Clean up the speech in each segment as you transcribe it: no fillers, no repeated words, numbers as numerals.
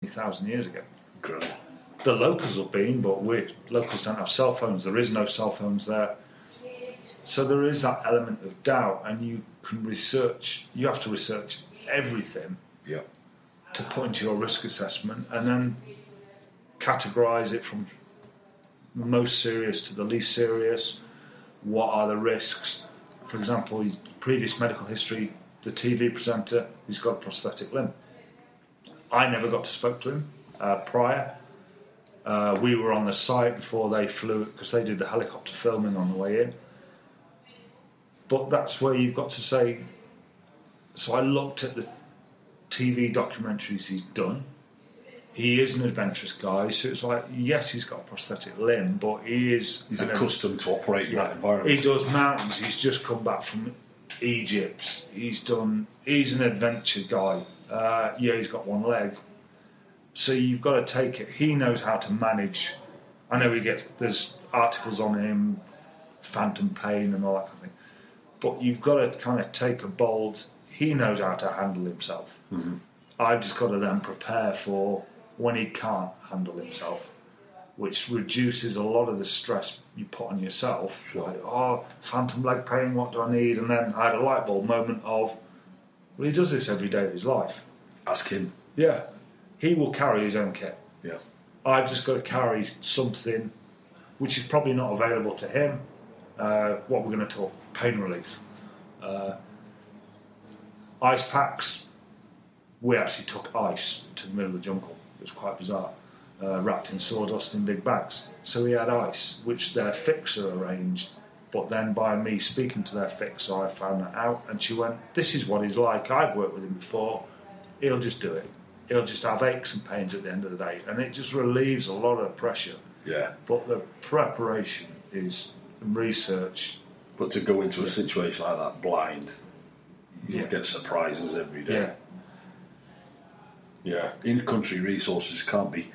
1,000 years ago. Great. The locals have been, but locals don't have cell phones. There is no cell phones there. So there is that element of doubt, and you have to research everything to put into your risk assessment, and then categorise it from the most serious to the least serious. What are the risks? For example, previous medical history, the TV presenter, he's got a prosthetic limb. I never got to speak to him prior. We were on the site before they flew, because they did the helicopter filming on the way in. But that's where you've got to say... So I looked at the TV documentaries he's done. He is an adventurous guy, so it's like, yes, he's got a prosthetic limb, but he's accustomed to operating in that environment. He does mountains. He's just come back from Egypt. He's an adventure guy. He's got one leg. So you've got to take it. He knows how to manage. I know there's articles on him, phantom pain and all that kind of thing. But you've got to kind of take a bold... He knows how to handle himself. Mm-hmm. I've just got to then prepare for when he can't handle himself, which reduces a lot of the stress you put on yourself. Sure. Like, phantom leg pain, what do I need? And then I had a light bulb moment of, well, he does this every day of his life. Ask him. Yeah. He will carry his own kit. Yeah. I've just got to carry something which is probably not available to him. What we're going to talk, pain relief. Ice packs. We actually took ice to the middle of the jungle. It was quite bizarre. Wrapped in sawdust in big bags. So we had ice, which their fixer arranged. But then by me speaking to their fixer, I found that out. And she went, this is what he's like. I've worked with him before. He'll just do it. He'll just have aches and pains at the end of the day. And it just relieves a lot of pressure. Yeah. But the preparation is research. But to go into a situation like that blind, you get surprises every day. Yeah. Yeah, in-country resources can't be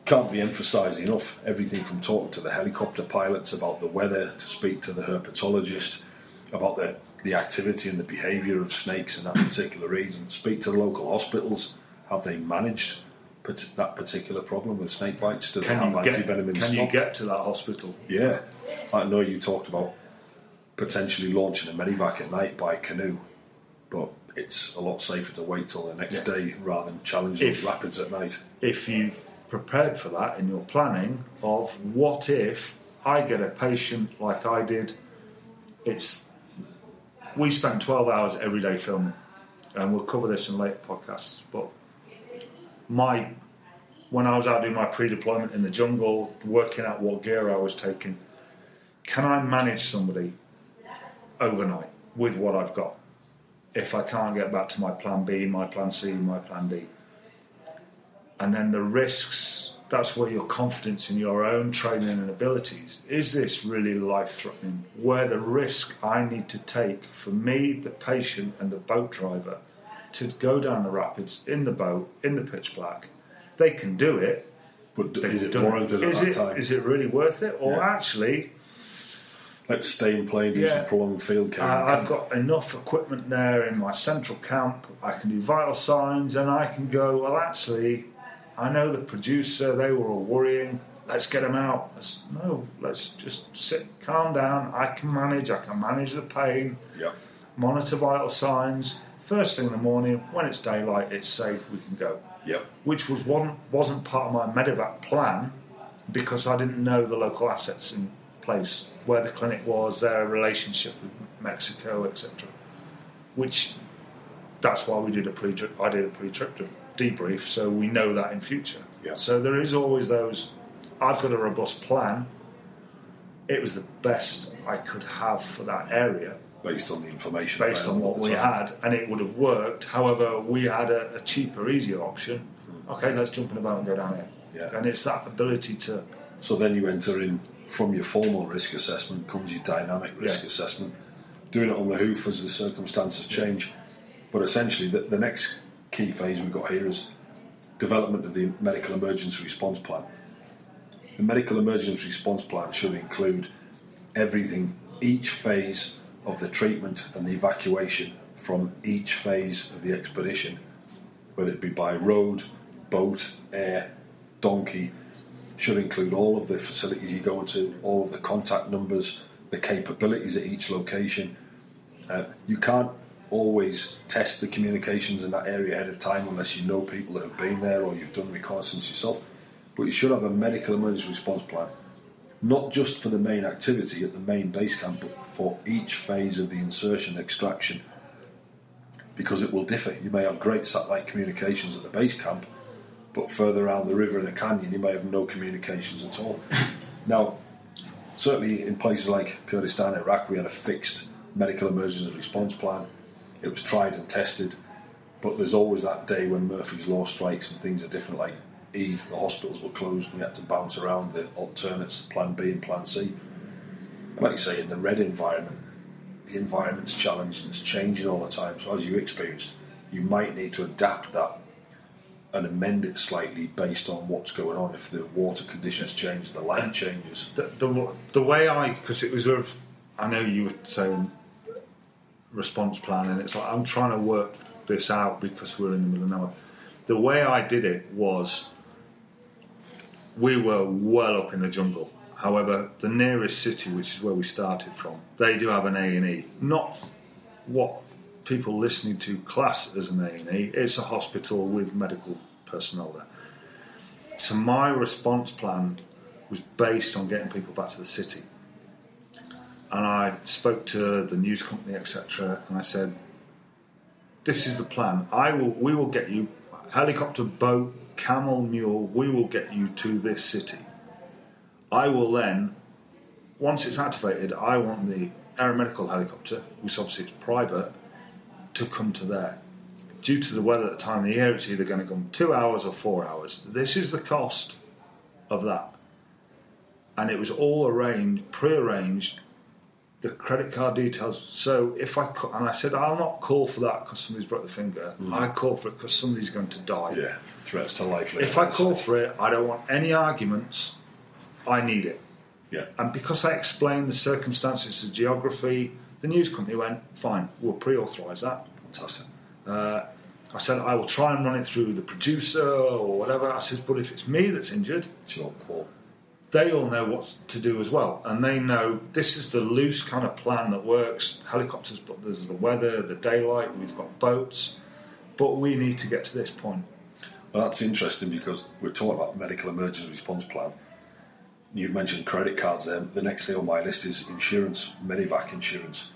emphasised enough. Everything from talking to the helicopter pilots about the weather, to speak to the herpetologist about the activity and the behaviour of snakes in that particular region, speak to the local hospitals. Have they managed that particular problem with snake bites? Do they have antivenom in stock? Can you get to that hospital? Yeah. I know you talked about potentially launching a medevac at night by canoe, but it's a lot safer to wait till the next day rather than challenge those rapids at night. If you've prepared for that in your planning of what if I get a patient like I did, we spent 12 hours every day filming, and we'll cover this in later podcasts, but when I was out doing my pre-deployment in the jungle, working out what gear I was taking, can I manage somebody overnight with what I've got? If I can't get back to my plan B, my plan C, my plan D. And then the risks, that's where your confidence in your own training and abilities, is this really life-threatening? Where the risk I need to take for me, the patient and the boat driver, to go down the rapids in the boat, in the pitch black. They can do it. But is it warranted at that time? Is it really worth it? Or actually... Let's stay in plane, do some prolonged field camp. I've got enough equipment there in my central camp. I can do vital signs, and I can go, well, actually, I know the producer, they were all worrying. Let's get them out. Let's just sit, calm down. I can manage the pain. Yeah. Monitor vital signs. First thing in the morning, when it's daylight, it's safe, we can go. Yeah. Which wasn't part of my medevac plan because I didn't know the local assets in place, where the clinic was, their relationship with Mexico, etc. Which, that's why I did a pre-trip debrief, so we know that in future. Yeah. So there is always those, I've got a robust plan. It was the best I could have for that area. Based on the information. Based on what we had, and it would have worked. However, we had a cheaper, easier option. Okay, let's jump in a boat and go down here. Yeah. And it's that ability to... So then you enter in, from your formal risk assessment comes your dynamic risk assessment, doing it on the hoof as the circumstances change. But essentially, the next key phase we've got here is development of the medical emergency response plan. The medical emergency response plan should include everything, each phase of the treatment and the evacuation from each phase of the expedition, whether it be by road, boat, air, donkey. Should include all of the facilities you go into, all of the contact numbers, the capabilities at each location. You can't always test the communications in that area ahead of time unless you know people that have been there or you've done reconnaissance yourself. But you should have a medical emergency response plan, not just for the main activity at the main base camp, but for each phase of the insertion extraction, because it will differ. You may have great satellite communications at the base camp, but further around the river in a canyon you may have no communications at all. Now, certainly in places like Kurdistan, Iraq, we had a fixed medical emergency response plan. It was tried and tested, but there's always that day when Murphy's Law strikes and things are different. Like Eid, the hospitals were closed, we had to bounce around the alternates, plan B and plan C. Like you say, in the red environment, the environment's challenged and it's changing all the time, so as you experienced, you might need to adapt that and amend it slightly based on what's going on. If the water conditions change, the light changes. The way because it was sort of, I know you were saying response plan, and it's like I'm trying to work this out because we're in the middle of nowhere. The way I did it was, we were well up in the jungle. However, the nearest city, which is where we started from, they do have an A&E. Not what people listening to class as an A&E. It's a hospital with medical personnel there. So my response plan was based on getting people back to the city. And I spoke to the news company, etc., and I said, this is the plan. We will get you helicopter, boat, camel, mule, we will get you to this city. I will then, once it's activated, I want the aeromedical helicopter, which obviously is private, to come to there. Due to the weather at the time of the year, it's either going to come 2 hours or 4 hours. This is the cost of that. And it was all pre-arranged, the credit card details. So if and I said, I'll not call for that because somebody's broke the finger. I call for it because somebody's going to die. Yeah, threats to life. If I call for it, I don't want any arguments. I need it. Yeah. And because I explained the circumstances, the geography, the news company went, fine, we'll pre-authorise that. Fantastic. I said, I will try and run it through the producer or whatever. I said, but if it's me that's injured, it's your call. They all know what to do as well. And they know this is the loose kind of plan that works. Helicopters, but there's the weather, the daylight, we've got boats. But we need to get to this point. Well, that's interesting because we're talking about medical emergency response plan. You've mentioned credit cards there. The next thing on my list is insurance, Medivac insurance.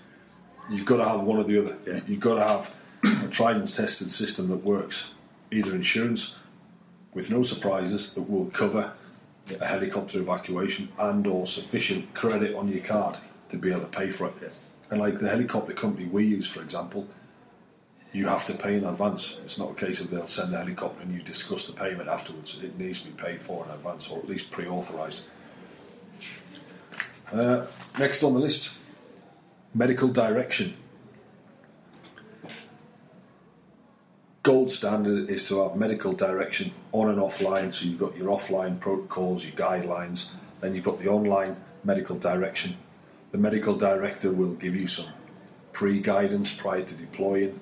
You've got to have one or the other. Yeah. You've got to have a tried and tested system that works. Either insurance with no surprises that will cover a helicopter evacuation and or sufficient credit on your card to be able to pay for it. Yeah. And like the helicopter company we use, for example, you have to pay in advance. It's not a case of they'll send a helicopter and you discuss the payment afterwards. It needs to be paid for in advance or at least pre-authorised. Next on the list, medical direction. Gold standard is to have medical direction on and offline. So you've got your offline protocols, your guidelines, then you've got the online medical direction. The medical director will give you some pre-guidance prior to deploying.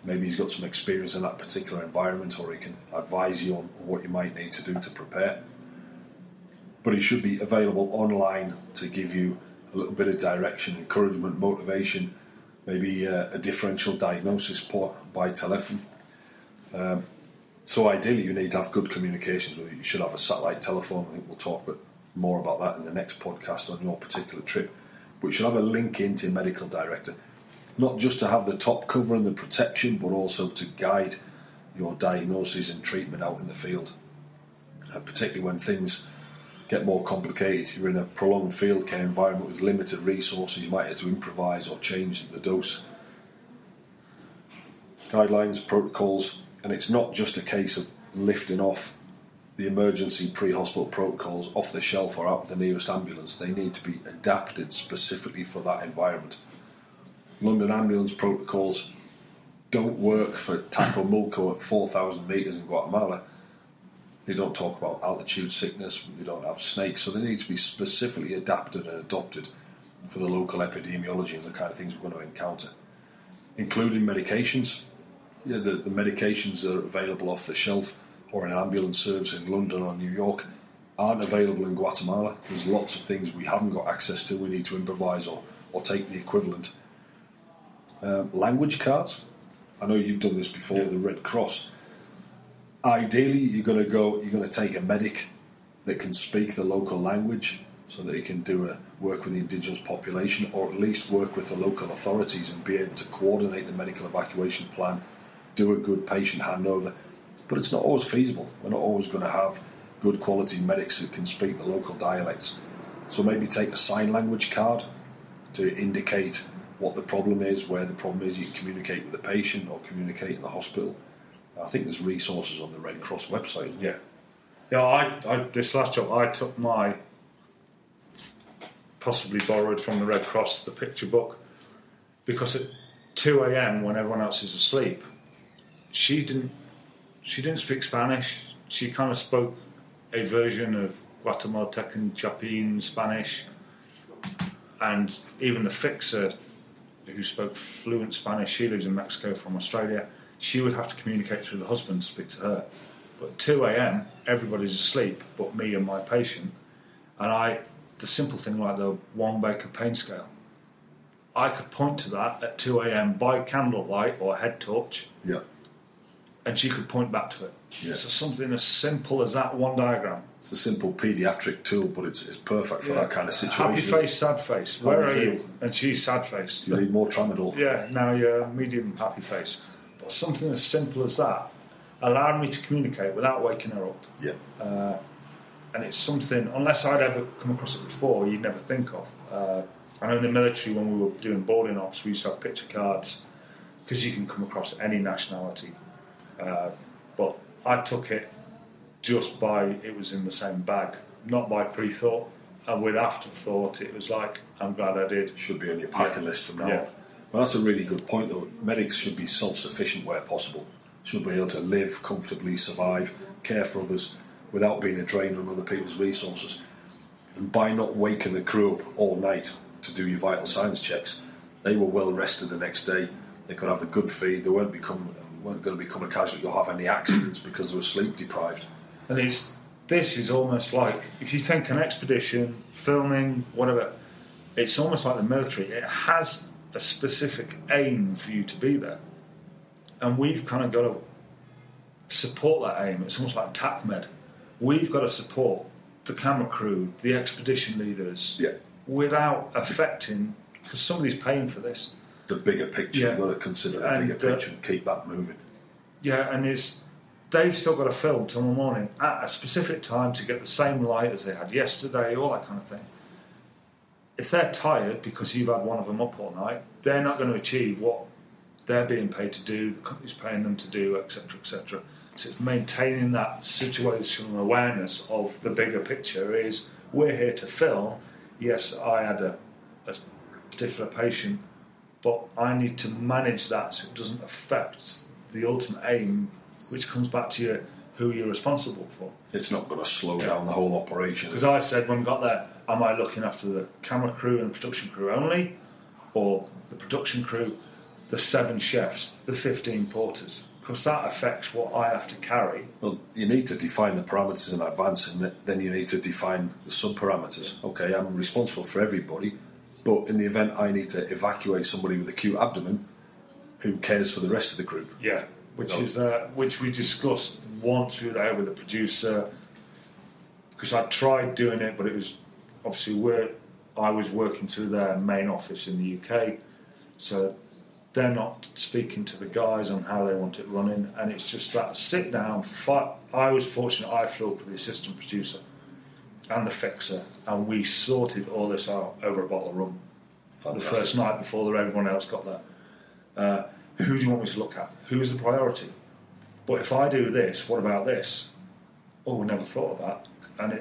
Maybe he's got some experience in that particular environment, or he can advise you on what you might need to do to prepare. But it should be available online to give you a little bit of direction, encouragement, motivation, maybe a differential diagnosis by telephone. So ideally you need to have good communications with it. You should have a satellite telephone. I think we'll talk more about that in the next podcast on your particular trip. But you should have a link into your medical director, not just to have the top cover and the protection, but also to guide your diagnosis and treatment out in the field. Particularly when things get more complicated. You're in a prolonged field care environment with limited resources. You might have to improvise or change the dose. Guidelines, protocols, and it's not just a case of lifting off the emergency pre-hospital protocols off the shelf or out of the nearest ambulance. They need to be adapted specifically for that environment. London ambulance protocols don't work for Taco Mulco at 4,000 metres in Guatemala. They don't talk about altitude sickness, they don't have snakes, so they need to be specifically adapted and adopted for the local epidemiology and the kind of things we're going to encounter. Including medications, the medications that are available off the shelf or in ambulance service in London or New York aren't available in Guatemala. There's lots of things we haven't got access to. We need to improvise or take the equivalent. Language cards. I know you've done this before with the Red Cross. Ideally, you're going to take a medic that can speak the local language so that he can work with the indigenous population, or at least work with the local authorities and be able to coordinate the medical evacuation plan, do a good patient handover. But it's not always feasible. We're not always going to have good quality medics who can speak the local dialects. So maybe take a sign language card to indicate what the problem is, where the problem is. You can communicate with the patient or communicate in the hospital. I think there's resources on the Red Cross website. Yeah. I this last job, I took my, possibly borrowed from the Red Cross, the picture book, because at 2 a.m. when everyone else is asleep, she didn't speak Spanish. She kind of spoke a version of Guatemaltecan Chapin Spanish, and even the fixer, who spoke fluent Spanish, she lives in Mexico from Australia, she would have to communicate through the husband to speak to her. But at 2 a.m, everybody's asleep but me and my patient. And the simple thing like the Wong-Baker pain scale, I could point to that at 2 a.m. by candlelight or head torch, and she could point back to it. Yeah. So something as simple as that one diagram. It's a simple paediatric tool, but it's perfect for that kind of situation. Happy face, sad face. Where are you? And she's sad face. Do you need more tramadol? Yeah, now you're medium happy face. But something as simple as that allowed me to communicate without waking her up. Yeah. And it's something, unless I'd ever come across it before, you'd never think of. I know in the military, when we were doing boarding ops, we used to have picture cards, because you can come across any nationality. But I took it just by, it was in the same bag, not by pre-thought. And with afterthought, it was like, I'm glad I did. Should be on your packing list from now on. Well, that's a really good point, though. Medics should be self-sufficient where possible. Should be able to live comfortably, survive, care for others, without being a drain on other people's resources. And by not waking the crew up all night to do your vital signs checks, they were well rested the next day. They could have a good feed. They weren't going to become a casualty or have any accidents because they were sleep deprived. And this is almost like, if you think an expedition, filming, whatever, it's almost like the military. It has a specific aim for you to be there. And we've kind of got to support that aim. It's almost like TACMED. We've got to support the camera crew, the expedition leaders, without affecting, because somebody's paying for this. The bigger picture, you've got to consider the bigger picture and keep that moving. Yeah, and they've still got to film tomorrow morning at a specific time to get the same light as they had yesterday, all that kind of thing. If they're tired because you've had one of them up all night, they're not going to achieve what they're being paid to do, the company's paying them to do, etc., etc. So it's maintaining that situational awareness of the bigger picture is, we're here to film. Yes, I had a particular patient, but I need to manage that so it doesn't affect the ultimate aim, which comes back to who you're responsible for. It's not going to slow down the whole operation. Because I said when we got there, am I looking after the camera crew and the production crew only, or the production crew, the 7 chefs, the 15 porters? Because that affects what I have to carry. Well, you need to define the parameters in advance, and then you need to define the sub-parameters. Okay, I'm responsible for everybody, but in the event I need to evacuate somebody with acute abdomen, who cares for the rest of the group? Yeah, which we discussed once we were there with the producer, because I tried doing it, but it was obviously I was working through their main office in the UK, so they're not speaking to the guys on how they want it running, and it's just that sit down for I was fortunate, I flew up with the assistant producer and the fixer, and we sorted all this out over a bottle of rum. Fantastic. The first night before everyone else got there. Who do you want me to look at? Who's the priority? But if I do this, what about this? Oh, we never thought of that. And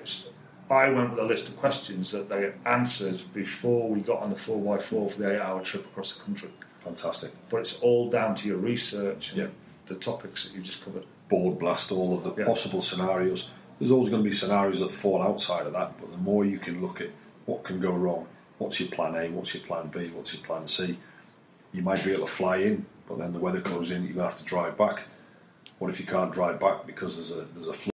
I went with a list of questions that they answered before we got on the 4x4 for the 8-hour trip across the country. Fantastic. But it's all down to your research and the topics that you just covered. Board blast all of the possible scenarios. There's always going to be scenarios that fall outside of that, but the more you can look at what can go wrong, what's your plan A, what's your plan B, what's your plan C, you might be able to fly in, but then the weather closes in, you have to drive back. What if you can't drive back because there's a flood